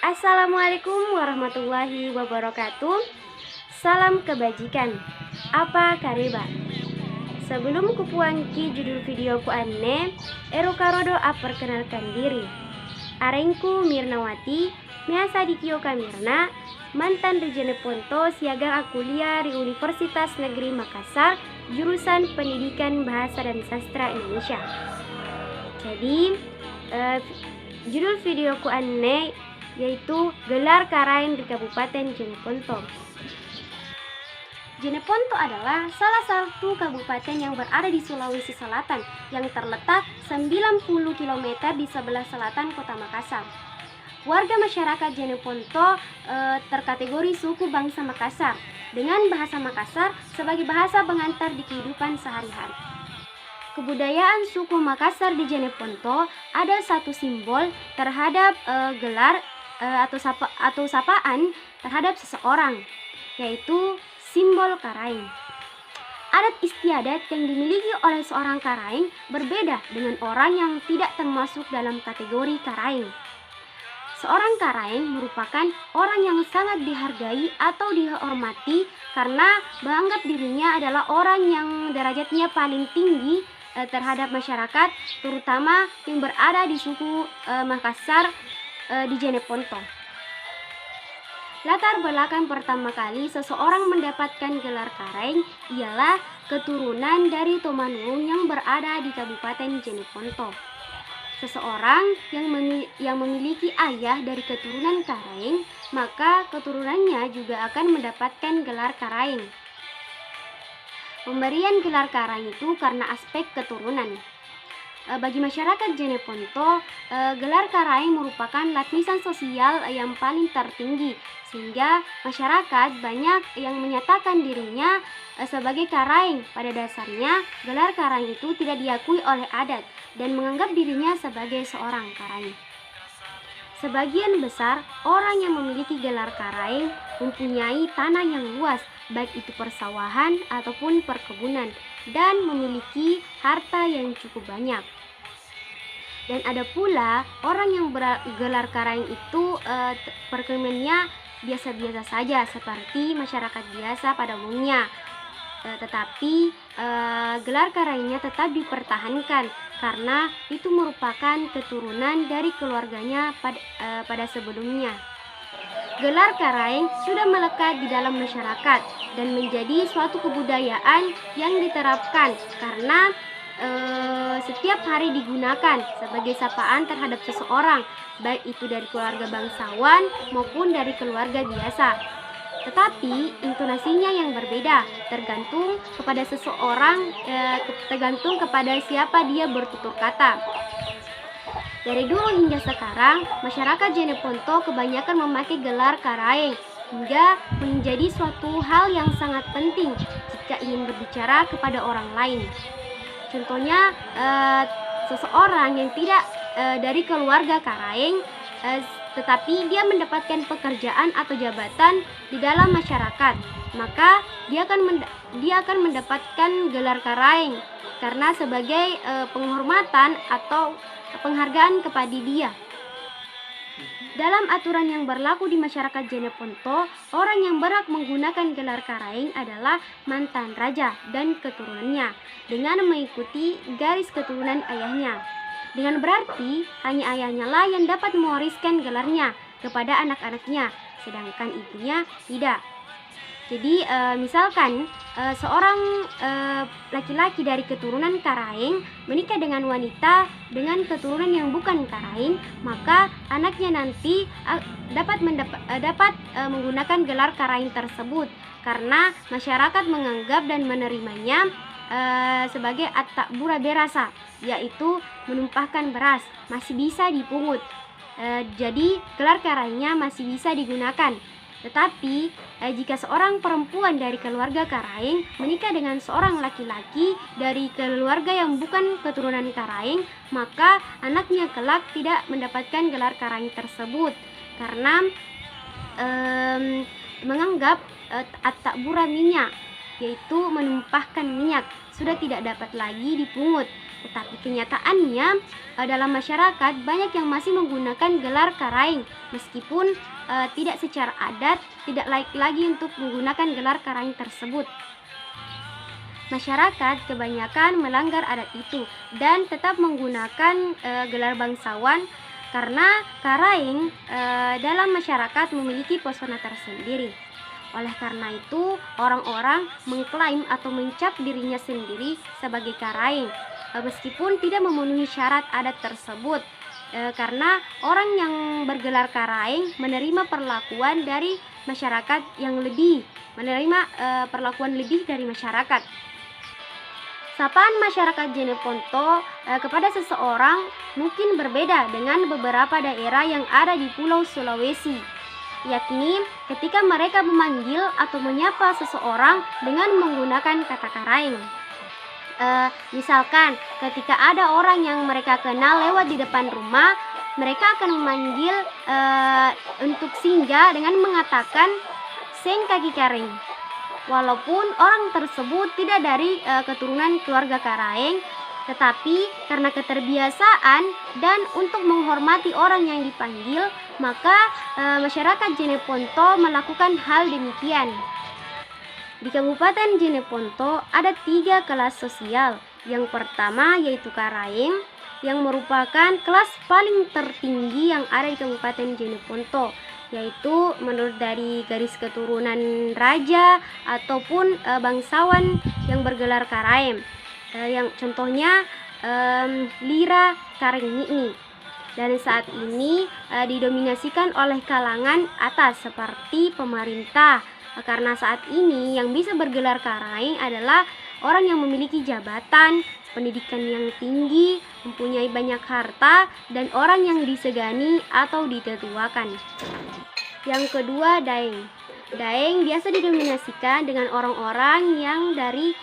Assalamualaikum warahmatullahi wabarakatuh. Salam kebajikan. Apa kabar? Sebelum kupuangki judul video ku anne, erokarodo perkenalkan diri. Arengku Mirnawati, biasa dikioka Mirna, mantan Rejene Ponto, siaga kuliah di Universitas Negeri Makassar, jurusan Pendidikan Bahasa dan Sastra Indonesia. Jadi, judul videoku anne yaitu gelar karaeng di Kabupaten Jeneponto. Jeneponto adalah salah satu kabupaten yang berada di Sulawesi Selatan yang terletak 90 km di sebelah selatan kota Makassar. Warga masyarakat Jeneponto terkategori suku bangsa Makassar dengan bahasa Makassar sebagai bahasa pengantar di kehidupan sehari-hari. Kebudayaan suku Makassar di Jeneponto ada satu simbol terhadap gelar atau sapaan terhadap seseorang, yaitu simbol karaeng. Adat istiadat yang dimiliki oleh seorang karaeng berbeda dengan orang yang tidak termasuk dalam kategori karaeng. Seorang karaeng merupakan orang yang sangat dihargai atau dihormati karena menganggap dirinya adalah orang yang derajatnya paling tinggi terhadap masyarakat, terutama yang berada di suku Makassar di Jeneponto. Latar belakang pertama kali seseorang mendapatkan gelar karaeng ialah keturunan dari Tomanulung yang berada di Kabupaten Jeneponto. Seseorang yang memiliki ayah dari keturunan karaeng, maka keturunannya juga akan mendapatkan gelar karaeng. Pemberian gelar karaeng itu karena aspek keturunan. Bagi masyarakat Jeneponto, gelar karaeng merupakan lapisan sosial yang paling tertinggi, sehingga masyarakat banyak yang menyatakan dirinya sebagai karaeng. Pada dasarnya, gelar karaeng itu tidak diakui oleh adat dan menganggap dirinya sebagai seorang karaeng. Sebagian besar orang yang memiliki gelar karaeng mempunyai tanah yang luas, baik itu persawahan ataupun perkebunan, dan memiliki harta yang cukup banyak. Dan ada pula orang yang bergelar karaeng itu perekonomiannya biasa-biasa saja seperti masyarakat biasa pada umumnya. Tetapi gelar karaengnya tetap dipertahankan karena itu merupakan keturunan dari keluarganya pada sebelumnya. Gelar karaeng sudah melekat di dalam masyarakat dan menjadi suatu kebudayaan yang diterapkan karena setiap hari digunakan sebagai sapaan terhadap seseorang, baik itu dari keluarga bangsawan maupun dari keluarga biasa. Tetapi intonasinya yang berbeda, tergantung kepada seseorang, tergantung kepada siapa dia bertutur kata. Dari dulu hingga sekarang, masyarakat Jeneponto kebanyakan memakai gelar karaeng hingga menjadi suatu hal yang sangat penting jika ingin berbicara kepada orang lain. Contohnya, seseorang yang tidak dari keluarga karaeng, tetapi dia mendapatkan pekerjaan atau jabatan di dalam masyarakat, maka dia akan mendapatkan gelar karaeng karena sebagai penghormatan atau penghargaan kepada dia. Dalam aturan yang berlaku di masyarakat Jeneponto, orang yang berhak menggunakan gelar karaeng adalah mantan raja dan keturunannya dengan mengikuti garis keturunan ayahnya. Dengan berarti hanya ayahnya lah yang dapat mewariskan gelarnya kepada anak-anaknya, sedangkan ibunya tidak. Jadi misalkan seorang laki-laki dari keturunan karaeng menikah dengan wanita dengan keturunan yang bukan karaeng, maka anaknya nanti dapat menggunakan gelar karaeng tersebut karena masyarakat menganggap dan menerimanya sebagai at-ta'bura berasa, yaitu menumpahkan beras, masih bisa dipungut. Jadi gelar karaengnya masih bisa digunakan. Tetapi jika seorang perempuan dari keluarga karaeng menikah dengan seorang laki-laki dari keluarga yang bukan keturunan karaeng, maka anaknya kelak tidak mendapatkan gelar karaeng tersebut karena menganggap at-ta'bura minyak, yaitu menumpahkan minyak, sudah tidak dapat lagi dipungut. Tetapi kenyataannya dalam masyarakat banyak yang masih menggunakan gelar karaeng, meskipun tidak secara adat tidak layak lagi untuk menggunakan gelar karaeng tersebut. Masyarakat kebanyakan melanggar adat itu dan tetap menggunakan gelar bangsawan karena karaeng dalam masyarakat memiliki pesona tersendiri. Oleh karena itu, orang-orang mengklaim atau mencap dirinya sendiri sebagai karaeng, meskipun tidak memenuhi syarat adat tersebut. Karena orang yang bergelar karaeng menerima perlakuan dari masyarakat yang lebih, perlakuan lebih dari masyarakat. Sapaan masyarakat Jeneponto kepada seseorang mungkin berbeda dengan beberapa daerah yang ada di Pulau Sulawesi, yakni ketika mereka memanggil atau menyapa seseorang dengan menggunakan kata karaeng. Misalkan ketika ada orang yang mereka kenal lewat di depan rumah, mereka akan memanggil untuk singgah dengan mengatakan seng kaki karaeng. Walaupun orang tersebut tidak dari keturunan keluarga karaeng, tetapi karena keterbiasaan dan untuk menghormati orang yang dipanggil, maka masyarakat Jeneponto melakukan hal demikian. Di Kabupaten Jeneponto ada 3 kelas sosial. Yang pertama yaitu karaeng, yang merupakan kelas paling tertinggi yang ada di Kabupaten Jeneponto, yaitu menurut dari garis keturunan raja ataupun bangsawan yang bergelar karaeng. Yang contohnya Lira Karengini. Dan saat ini didominasikan oleh kalangan atas seperti pemerintah, karena saat ini yang bisa bergelar karaeng adalah orang yang memiliki jabatan, pendidikan yang tinggi, mempunyai banyak harta, dan orang yang disegani atau ditetuakan. Yang kedua, daeng. Daeng biasa didominasikan dengan orang-orang yang dari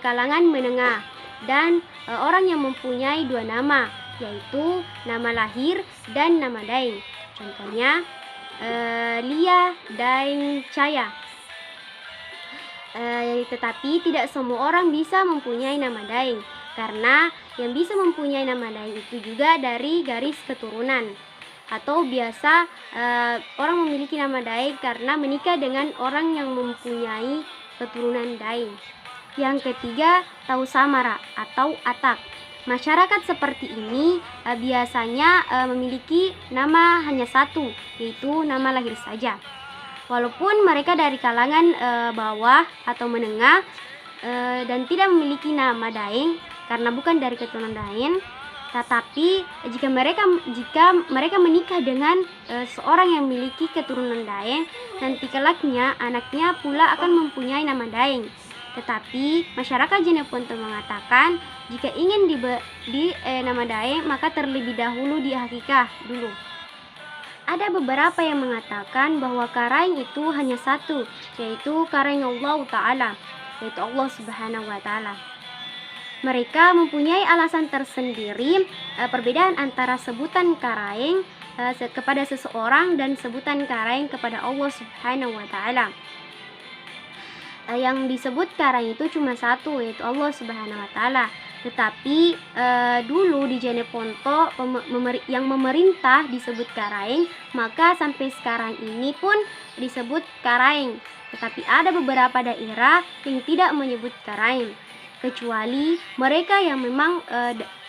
kalangan menengah dan orang yang mempunyai 2 nama, yaitu nama lahir dan nama daeng. Contohnya Lia Daeng Caya. Tetapi tidak semua orang bisa mempunyai nama daeng, karena yang bisa mempunyai nama daeng itu juga dari garis keturunan, atau biasa orang memiliki nama daeng karena menikah dengan orang yang mempunyai keturunan daeng. Yang ketiga, Tau Samara atau Atak. Masyarakat seperti ini biasanya memiliki nama hanya satu, yaitu nama lahir saja. Walaupun mereka dari kalangan bawah atau menengah dan tidak memiliki nama daeng karena bukan dari keturunan daeng, tetapi jika mereka menikah dengan seorang yang memiliki keturunan daeng, nanti kelaknya anaknya pula akan mempunyai nama daeng. Tetapi masyarakat Jeneponto mengatakan jika ingin nama daeng maka terlebih dahulu diakikah dulu. Ada beberapa yang mengatakan bahwa karaeng itu hanya satu, yaitu karaeng Allah Ta'ala, yaitu Allah Subhanahu wa Ta'ala. Mereka mempunyai alasan tersendiri perbedaan antara sebutan karaeng kepada seseorang dan sebutan karaeng kepada Allah Subhanahu wa Ta'ala. Yang disebut karaeng itu cuma satu, yaitu Allah Subhanahu wa Ta'ala. Tetapi dulu di Jeneponto yang memerintah disebut karaeng, maka sampai sekarang ini pun disebut karaeng. Tetapi ada beberapa daerah yang tidak menyebut karaeng, kecuali mereka yang memang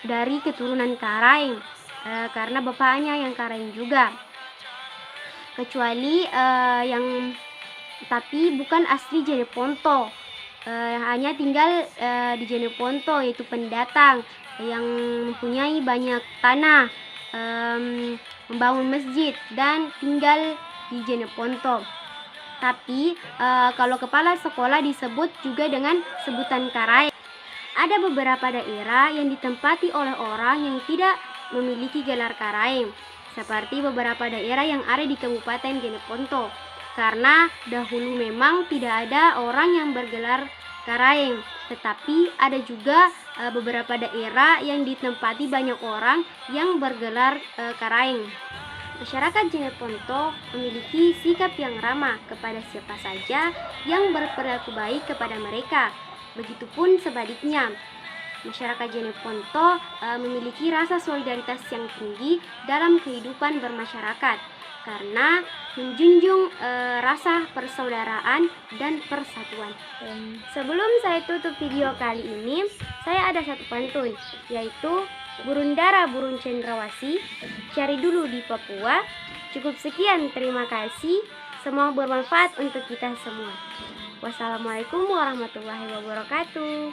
dari keturunan karaeng, karena bapaknya yang karaeng juga. Kecuali tapi bukan asli Jeneponto, hanya tinggal di Jeneponto, yaitu pendatang yang mempunyai banyak tanah, membangun masjid dan tinggal di Jeneponto. Tapi kalau kepala sekolah disebut juga dengan sebutan karaeng. Ada beberapa daerah yang ditempati oleh orang yang tidak memiliki gelar karaeng, seperti beberapa daerah yang ada di Kabupaten Jeneponto, karena dahulu memang tidak ada orang yang bergelar karaeng. Tetapi ada juga beberapa daerah yang ditempati banyak orang yang bergelar karaeng. Masyarakat Jeneponto memiliki sikap yang ramah kepada siapa saja yang berperilaku baik kepada mereka. Begitupun sebaliknya, masyarakat Jeneponto memiliki rasa solidaritas yang tinggi dalam kehidupan bermasyarakat karena menjunjung rasa persaudaraan dan persatuan. Sebelum saya tutup video kali ini, saya ada satu pantun, yaitu burung dara burung cendrawasih, cari dulu di Papua. Cukup sekian, terima kasih. Semoga bermanfaat untuk kita semua. Wassalamualaikum warahmatullahi wabarakatuh.